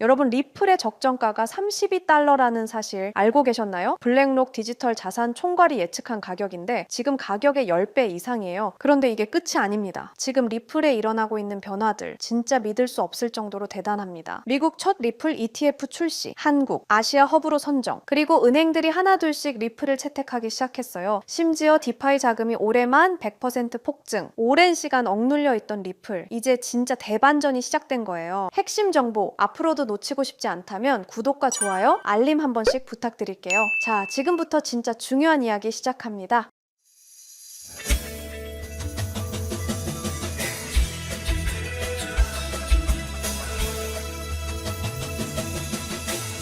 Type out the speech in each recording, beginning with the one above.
여러분, 리플의 적정가가 32달러라는 사실 알고 계셨나요? 블랙록 디지털 자산 총괄이 예측한 가격인데 지금 가격의 10배 이상이에요. 그런데 이게 끝이 아닙니다. 지금 리플에 일어나고 있는 변화들 진짜 믿을 수 없을 정도로 대단합니다. 미국 첫 리플 ETF 출시, 한국, 아시아 허브로 선정, 그리고 은행들이 하나둘씩 리플을 채택하기 시작했어요. 심지어 디파이 자금이 올해만 100% 폭증, 오랜 시간 억눌려 있던 리플, 이제 진짜 대반전이 시작된 거예요. 핵심 정보 앞으로도 놓치고 싶지 않다면 구독과 좋아요, 알림 한 번씩 부탁드릴게요. 자, 지금부터 진짜 중요한 이야기 시작합니다.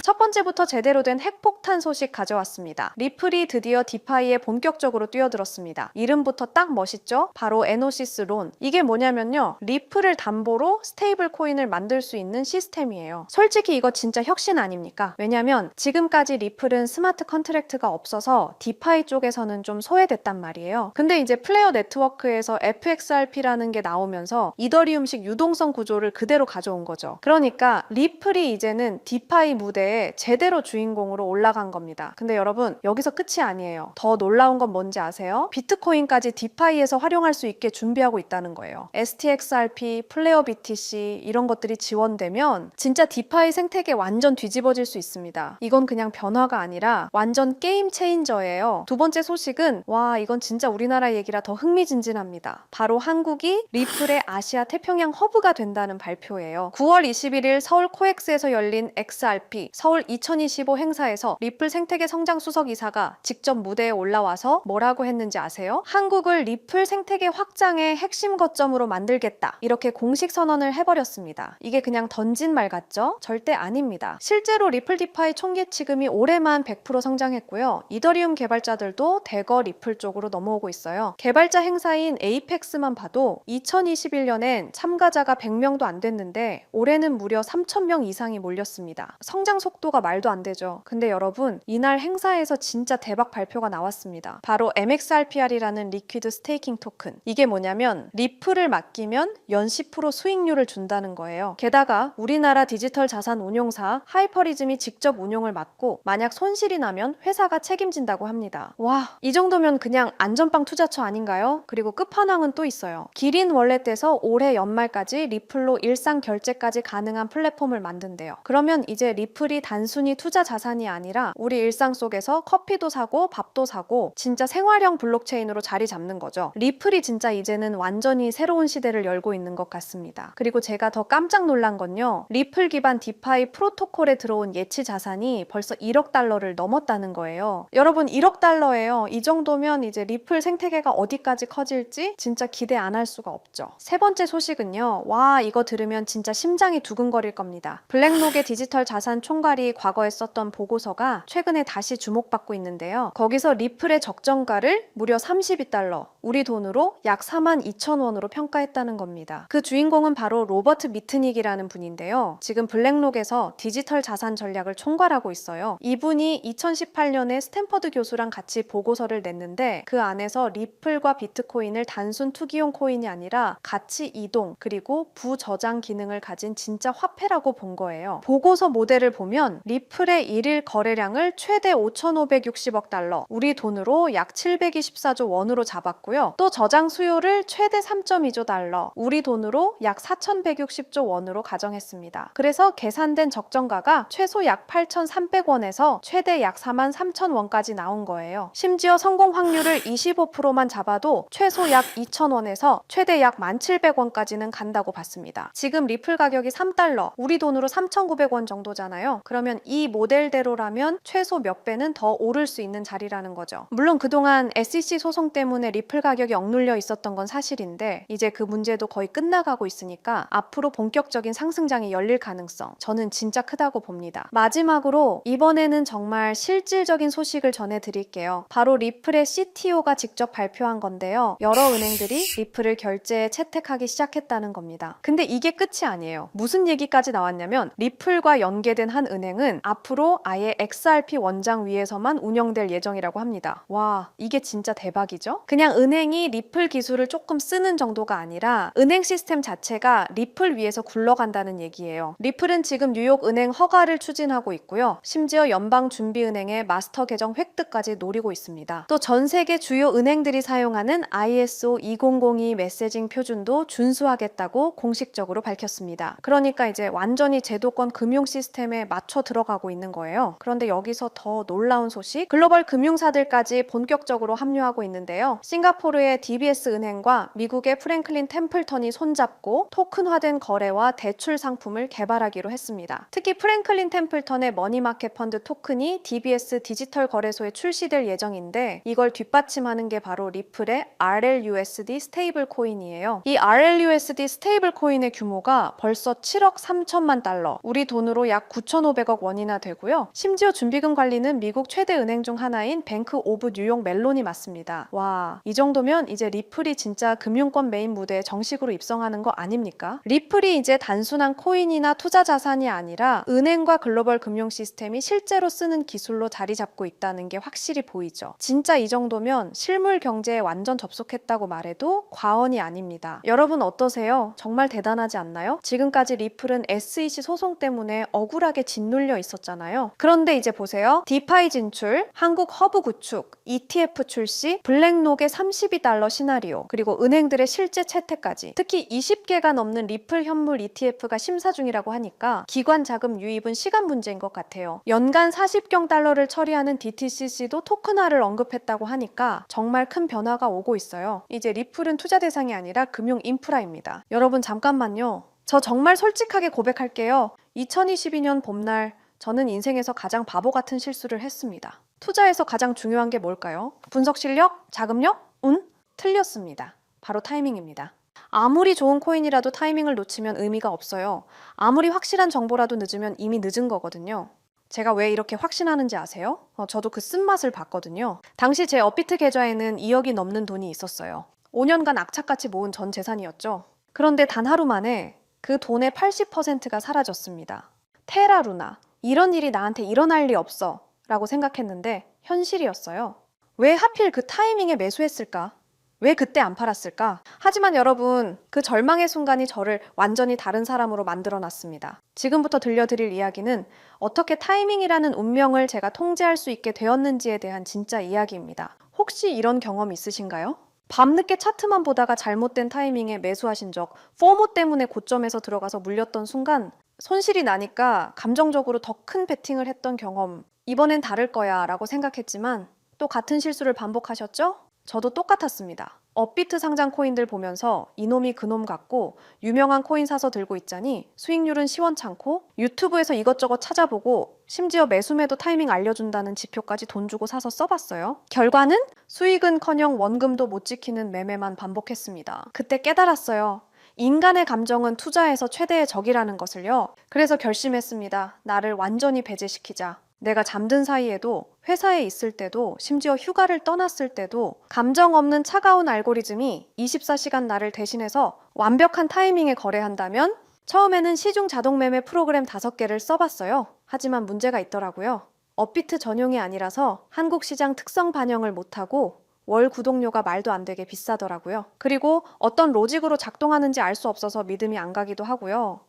첫 번째부터 제대로 된 핵폭탄 소식 가져왔습니다. 리플이 드디어 디파이에 본격적으로 뛰어들었습니다. 이름부터 딱 멋있죠? 바로 에노시스 론. 이게 뭐냐면요, 리플을 담보로 스테이블 코인을 만들 수 있는 시스템이에요. 솔직히 이거 진짜 혁신 아닙니까? 왜냐면 지금까지 리플은 스마트 컨트랙트가 없어서 디파이 쪽에서는 좀 소외됐단 말이에요. 근데 이제 플레이어 네트워크에서 FXRP라는 게 나오면서 이더리움식 유동성 구조를 그대로 가져온 거죠. 그러니까 리플이 이제는 디파이 무대에 제대로 주인공으로 올라간 겁니다. 근데 여러분, 여기서 끝이 아니에요. 더 놀라운 건 뭔지 아세요? 비트코인까지 디파이에서 활용할 수 있게 준비하고 있다는 거예요. STXRP, 플레어 BTC 이런 것들이 지원되면 진짜 디파이 생태계 완전 뒤집어질 수 있습니다. 이건 그냥 변화가 아니라 완전 게임 체인저예요. 두 번째 소식은, 와, 이건 진짜 우리나라 얘기라 더 흥미진진합니다. 바로 한국이 리플의 아시아 태평양 허브가 된다는 발표예요. 9월 21일 서울 코엑스에서 열린 XRP 서울 2025 행사에서 리플 생태계 성장 수석 이사가 직접 무대에 올라와서 뭐라고 했는지 아세요? 한국을 리플 생태계 확장의 핵심 거점으로 만들겠다, 이렇게 공식 선언을 해버렸습니다. 이게 그냥 던진 말 같죠? 절대 아닙니다. 실제로 리플 디파이 총 예치금이 올해만 100% 성장했고요. 이더리움 개발자들도 대거 리플 쪽으로 넘어오고 있어요. 개발자 행사인 에이펙스만 봐도 2021년엔 참가자가 100명도 안 됐는데 올해는 무려 3,000명 이상이 몰렸습니다. 성장 속도가 말도 안 되죠. 근데 여러분, 이날 행사에서 진짜 대박 발표가 나왔습니다. 바로 MXRPR이라는 리퀴드 스테이킹 토큰. 이게 뭐냐면 리플을 맡기면 연 10% 수익률을 준다는 거예요. 게다가 우리나라 디지털 자산 운용사 하이퍼리즘이 직접 운용을 맡고 만약 손실이 나면 회사가 책임진다고 합니다. 와, 이 정도면 그냥 안전빵 투자처 아닌가요? 그리고 끝판왕은 또 있어요. 기린 월렛에서 올해 연말까지 리플로 일상 결제까지 가능한 플랫폼을 만든대요. 그러면 이제 리플이 단순히 투자 자산이 아니라 우리 일상 속에서 커피도 사고 밥도 사고 진짜 생활형 블록체인으로 자리 잡는 거죠. 리플이 진짜 이제는 완전히 새로운 시대를 열고 있는 것 같습니다. 그리고 제가 더 깜짝 놀란 건요, 리플 기반 디파이 프로토콜에 들어온 예치 자산이 벌써 1억 달러를 넘었다는 거예요. 여러분, 1억 달러예요. 이 정도면 이제 리플 생태계가 어디까지 커질지 진짜 기대 안 할 수가 없죠. 세 번째 소식은요, 와, 이거 들으면 진짜 심장이 두근거릴 겁니다. 블랙록의 디지털 자산 총괄이 과거에 썼던 보고서가 최근에 다시 주목받고 있는데요. 거기서 리플의 적정가를 무려 32달러, 우리 돈으로 약 42,000원으로 평가했다는 겁니다. 그 주인공은 바로 로버트 미트닉이라는 분인데요. 지금 블랙록에서 디지털 자산 전략을 총괄하고 있어요. 이분이 2018년에 스탠퍼드 교수랑 같이 보고서를 냈는데 그 안에서 리플과 비트코인을 단순 투기용 코인이 아니라 가치 이동 그리고 부저장 기능을 가진 진짜 화폐라고 본 거예요. 보고서 모델을 보면 리플의 일일 거래량을 최대 5,560억 달러, 우리 돈으로 약 724조 원으로 잡았고요. 또 저장 수요를 최대 3.2조 달러, 우리 돈으로 약 4,160조 원으로 가정했습니다. 그래서 계산된 적정가가 최소 약 8,300원에서 최대 약 43,000원까지 나온 거예요. 심지어 성공 확률을 25%만 잡아도 최소 약 2,000원에서 최대 약 1,700원까지는 간다고 봤습니다. 지금 리플 가격이 3달러, 우리 돈으로 3,900원 정도잖아요. 그러면 이 모델대로라면 최소 몇 배는 더 오를 수 있는 자리라는 거죠. 물론 그동안 SEC 소송 때문에 리플 가격이 억눌려 있었던 건 사실인데 이제 그 문제도 거의 끝나가고 있으니까 앞으로 본격적인 상승장이 열릴 가능성, 저는 진짜 크다고 봅니다. 마지막으로 이번에는 정말 실질적인 소식을 전해드릴게요. 바로 리플의 CTO가 직접 발표한 건데요. 여러 은행들이 리플을 결제에 채택하기 시작했다는 겁니다. 근데 이게 끝이 아니에요. 무슨 얘기까지 나왔냐면 리플과 연계된 한 은행은 신주은행은 앞으로 아예 XRP 원장 위에서만 운영될 예정이라고 합니다. 와, 이게 진짜 대박이죠? 그냥 은행이 리플 기술을 조금 쓰는 정도가 아니라 은행 시스템 자체가 리플 위에서 굴러간다는 얘기예요. 리플은 지금 뉴욕 은행 허가를 추진하고 있고요. 심지어 연방준비은행의 마스터 계정 획득까지 노리고 있습니다. 또 전 세계 주요 은행들이 사용하는 ISO 2002 메시징 표준도 준수하겠다고 공식적으로 밝혔습니다. 그러니까 이제 완전히 제도권 금융 시스템에 맞춰 들어가고 있는 거예요. 그런데 여기서 더 놀라운 소식, 글로벌 금융사들까지 본격적으로 합류하고 있는데요. 싱가포르의 DBS 은행과 미국의 프랭클린 템플턴이 손잡고 토큰화된 거래와 대출 상품을 개발하기로 했습니다. 특히 프랭클린 템플턴의 머니마켓 펀드 토큰이 DBS 디지털 거래소에 출시될 예정인데 이걸 뒷받침하는 게 바로 리플의 RLUSD 스테이블 코인이에요. 이 RLUSD 스테이블 코인의 규모가 벌써 7억 3천만 달러, 우리 돈으로 약 9,500억 원이나 되고요. 심지어 준비금 관리는 미국 최대 은행 중 하나인 뱅크 오브 뉴욕 멜론이 맡습니다. 와, 이 정도면 이제 리플이 진짜 금융권 메인 무대에 정식으로 입성하는 거 아닙니까? 리플이 이제 단순한 코인이나 투자 자산이 아니라 은행과 글로벌 금융 시스템이 실제로 쓰는 기술로 자리 잡고 있다는 게 확실히 보이죠. 진짜 이 정도면 실물 경제에 완전 접속했다고 말해도 과언이 아닙니다. 여러분 어떠세요? 정말 대단하지 않나요? 지금까지 리플은 SEC 소송 때문에 억울하게 짓눌려 있었잖아요. 그런데 이제 보세요. 디파이 진출, 한국 허브 구축, ETF 출시, 블랙록의 32달러 시나리오, 그리고 은행들의 실제 채택까지, 특히 20개가 넘는 리플 현물 ETF가 심사 중이라고 하니까 기관 자금 유입은 시간 문제인 것 같아요. 연간 40경 달러를 처리하는 DTCC도 토큰화를 언급했다고 하니까 정말 큰 변화가 오고 있어요. 이제 리플은 투자 대상이 아니라 금융 인프라입니다. 여러분 잠깐만요. 저 정말 솔직하게 고백할게요. 2022년 봄날 저는 인생에서 가장 바보 같은 실수를 했습니다. 투자에서 가장 중요한 게 뭘까요? 분석 실력? 자금력? 운? 틀렸습니다. 바로 타이밍입니다. 아무리 좋은 코인이라도 타이밍을 놓치면 의미가 없어요. 아무리 확실한 정보라도 늦으면 이미 늦은 거거든요. 제가 왜 이렇게 확신하는지 아세요? 저도 그 쓴맛을 봤거든요. 당시 제 업비트 계좌에는 2억이 넘는 돈이 있었어요. 5년간 악착같이 모은 전 재산이었죠. 그런데 단 하루 만에 그 돈의 80%가 사라졌습니다. 테라루나, 이런 일이 나한테 일어날 리 없어 라고 생각했는데 현실이었어요. 왜 하필 그 타이밍에 매수했을까? 왜 그때 안 팔았을까? 하지만 여러분, 그 절망의 순간이 저를 완전히 다른 사람으로 만들어 놨습니다. 지금부터 들려드릴 이야기는 어떻게 타이밍이라는 운명을 제가 통제할 수 있게 되었는지에 대한 진짜 이야기입니다. 혹시 이런 경험 있으신가요? 밤늦게 차트만 보다가 잘못된 타이밍에 매수하신 적, 포모 때문에 고점에서 들어가서 물렸던 순간 손실이 나니까 감정적으로 더 큰 베팅을 했던 경험, 이번엔 다를 거야 라고 생각했지만 또 같은 실수를 반복하셨죠? 저도 똑같았습니다. 업비트 상장 코인들 보면서 이놈이 그놈 같고 유명한 코인 사서 들고 있자니 수익률은 시원찮고 유튜브에서 이것저것 찾아보고 심지어 매수매도 타이밍 알려준다는 지표까지 돈 주고 사서 써봤어요. 결과는 수익은커녕 원금도 못 지키는 매매만 반복했습니다. 그때 깨달았어요. 인간의 감정은 투자에서 최대의 적이라는 것을요. 그래서 결심했습니다. 나를 완전히 배제시키자. 내가 잠든 사이에도, 회사에 있을 때도, 심지어 휴가를 떠났을 때도 감정 없는 차가운 알고리즘이 24시간 나를 대신해서 완벽한 타이밍에 거래한다면 처음에는 시중 자동 매매 프로그램 5개를 써봤어요. 하지만 문제가 있더라고요. 업비트 전용이 아니라서 한국 시장 특성 반영을 못하고 월 구독료가 말도 안 되게 비싸더라고요. 그리고 어떤 로직으로 작동하는지 알 수 없어서 믿음이 안 가기도 하고요.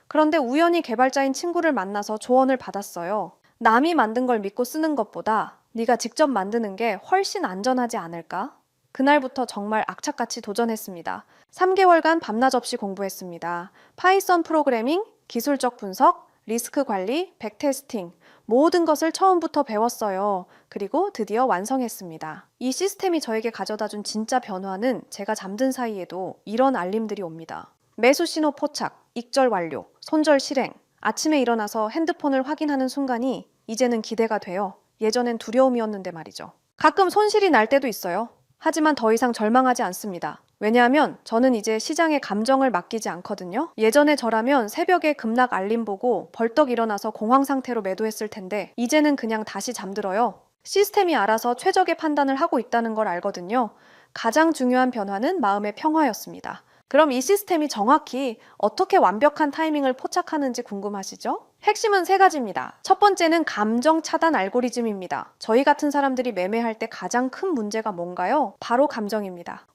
그런데 우연히 개발자인 친구를 만나서 조언을 받았어요. 남이 만든 걸 믿고 쓰는 것보다 네가 직접 만드는 게 훨씬 안전하지 않을까? 그날부터 정말 악착같이 도전했습니다. 3개월간 밤낮 없이 공부했습니다. 파이썬 프로그래밍, 기술적 분석, 리스크 관리, 백테스팅, 모든 것을 처음부터 배웠어요. 그리고 드디어 완성했습니다. 이 시스템이 저에게 가져다준 진짜 변화는 제가 잠든 사이에도 이런 알림들이 옵니다. 매수 신호 포착, 익절 완료, 손절 실행. 아침에 일어나서 핸드폰을 확인하는 순간이 이제는 기대가 돼요. 예전엔 두려움이었는데 말이죠. 가끔 손실이 날 때도 있어요. 하지만 더 이상 절망하지 않습니다. 왜냐하면 저는 이제 시장의 감정을 맡기지 않거든요. 예전에 저라면 새벽에 급락 알림 보고 벌떡 일어나서 공황 상태로 매도했을 텐데 이제는 그냥 다시 잠들어요. 시스템이 알아서 최적의 판단을 하고 있다는 걸 알거든요. 가장 중요한 변화는 마음의 평화였습니다. 그럼 이 시스템이 정확히 어떻게 완벽한 타이밍을 포착하는지 궁금하시죠? 핵심은 세 가지입니다. 첫 번째는 감정 차단 알고리즘입니다. 저희 같은 사람들이 매매할 때 가장 큰 문제가 뭔가요? 바로 감정입니다.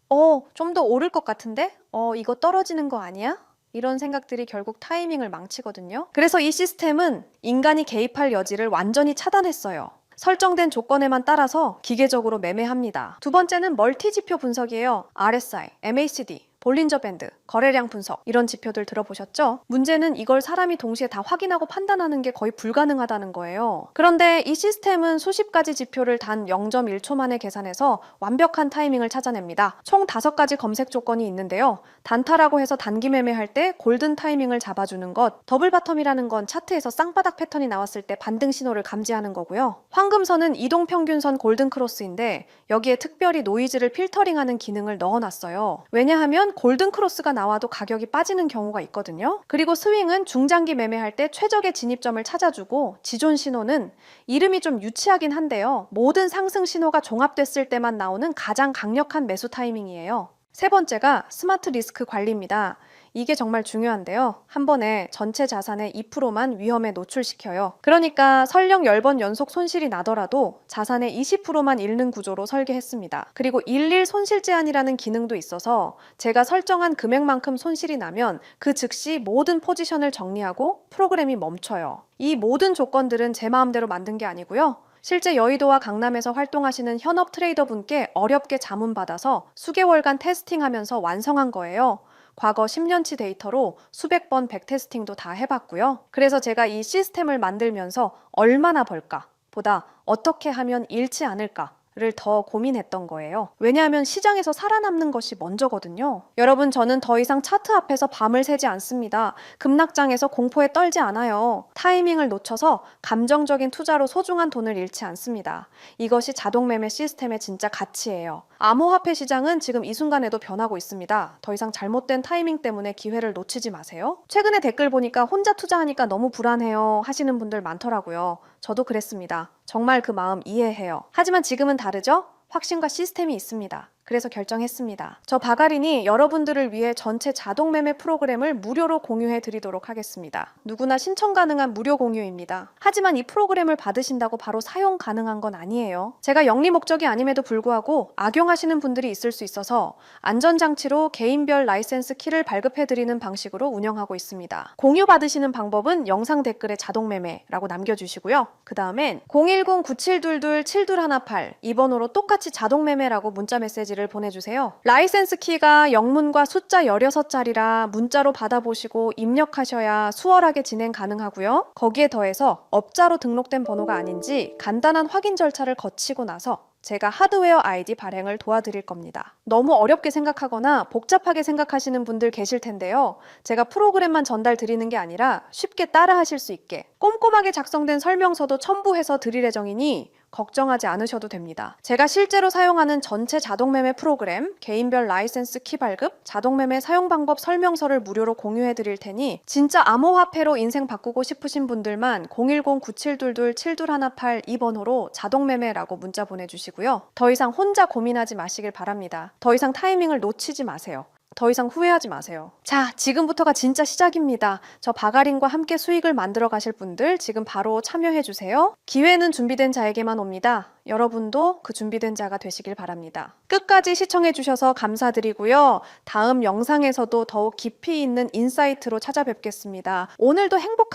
좀 더 오를 것 같은데? 이거 떨어지는 거 아니야? 이런 생각들이 결국 타이밍을 망치거든요. 그래서 이 시스템은 인간이 개입할 여지를 완전히 차단했어요. 설정된 조건에만 따라서 기계적으로 매매합니다. 두 번째는 멀티 지표 분석이에요. RSI, MACD, 볼린저 밴드, 거래량 분석 이런 지표들 들어보셨죠? 문제는 이걸 사람이 동시에 다 확인하고 판단하는 게 거의 불가능하다는 거예요. 그런데 이 시스템은 수십 가지 지표를 단 0.1초 만에 계산해서 완벽한 타이밍을 찾아냅니다. 총 5가지 검색 조건이 있는데요. 단타라고 해서 단기 매매할 때 골든 타이밍을 잡아주는 것, 더블 바텀이라는 건 차트에서 쌍바닥 패턴이 나왔을 때 반등 신호를 감지하는 거고요. 황금선은 이동평균선 골든 크로스인데 여기에 특별히 노이즈를 필터링하는 기능을 넣어놨어요. 왜냐하면 골든 크로스가 나와도 가격이 빠지는 경우가 있거든요. 그리고 스윙은 중장기 매매할 때 최적의 진입점을 찾아주고, 지존 신호는 이름이 좀 유치하긴 한데요. 모든 상승 신호가 종합됐을 때만 나오는 가장 강력한 매수 타이밍이에요. 세 번째가 스마트 리스크 관리입니다. 이게 정말 중요한데요. 한 번에 전체 자산의 2%만 위험에 노출시켜요. 그러니까 설령 10번 연속 손실이 나더라도 자산의 20%만 잃는 구조로 설계했습니다. 그리고 일일 손실 제한이라는 기능도 있어서 제가 설정한 금액만큼 손실이 나면 그 즉시 모든 포지션을 정리하고 프로그램이 멈춰요. 이 모든 조건들은 제 마음대로 만든 게 아니고요. 실제 여의도와 강남에서 활동하시는 현업 트레이더분께 어렵게 자문받아서 수개월간 테스팅하면서 완성한 거예요. 과거 10년치 데이터로 수백 번 백테스팅도 다 해봤고요. 그래서 제가 이 시스템을 만들면서 얼마나 벌까 보다 어떻게 하면 잃지 않을까 를 더 고민했던 거예요. 왜냐하면 시장에서 살아남는 것이 먼저거든요. 여러분, 저는 더 이상 차트 앞에서 밤을 새지 않습니다. 급락장에서 공포에 떨지 않아요. 타이밍을 놓쳐서 감정적인 투자로 소중한 돈을 잃지 않습니다. 이것이 자동매매 시스템의 진짜 가치예요. 암호화폐 시장은 지금 이 순간에도 변하고 있습니다. 더 이상 잘못된 타이밍 때문에 기회를 놓치지 마세요. 최근에 댓글 보니까 혼자 투자하니까 너무 불안해요 하시는 분들 많더라고요. 저도 그랬습니다. 정말 그 마음 이해해요. 하지만 지금은 다르죠? 확신과 시스템이 있습니다. 그래서 결정했습니다. 저 바가린이 여러분들을 위해 전체 자동 매매 프로그램을 무료로 공유해 드리도록 하겠습니다. 누구나 신청 가능한 무료 공유입니다. 하지만 이 프로그램을 받으신다고 바로 사용 가능한 건 아니에요. 제가 영리 목적이 아님에도 불구하고 악용하시는 분들이 있을 수 있어서 안전장치로 개인별 라이센스 키를 발급해 드리는 방식으로 운영하고 있습니다. 공유 받으시는 방법은 영상 댓글에 자동 매매라고 남겨주시고요. 그 다음엔 010-9722-7218 이 번호로 똑같이 자동 매매라고 문자 메시지를 보내주세요. 라이센스 키가 영문과 숫자 16자리라 문자로 받아보시고 입력하셔야 수월하게 진행 가능하고요. 거기에 더해서 업자로 등록된 번호가 아닌지 간단한 확인 절차를 거치고 나서 제가 하드웨어 아이디 발행을 도와드릴 겁니다. 너무 어렵게 생각하거나 복잡하게 생각하시는 분들 계실 텐데요. 제가 프로그램만 전달 드리는 게 아니라 쉽게 따라 하실 수 있게 꼼꼼하게 작성된 설명서도 첨부해서 드릴 예정이니 걱정하지 않으셔도 됩니다. 제가 실제로 사용하는 전체 자동매매 프로그램, 개인별 라이센스 키 발급, 자동매매 사용 방법 설명서를 무료로 공유해 드릴 테니 진짜 암호화폐로 인생 바꾸고 싶으신 분들만 010-9722-7218 이 번호로 자동매매라고 문자 보내주시고요. 더 이상 혼자 고민하지 마시길 바랍니다. 더 이상 타이밍을 놓치지 마세요. 더 이상 후회하지 마세요. 자, 지금부터가 진짜 시작입니다. 저 바가린과 함께 수익을 만들어 가실 분들 지금 바로 참여해 주세요. 기회는 준비된 자에게만 옵니다. 여러분도 그 준비된 자가 되시길 바랍니다. 끝까지 시청해 주셔서 감사드리고요. 다음 영상에서도 더욱 깊이 있는 인사이트로 찾아뵙겠습니다. 오늘도 행복한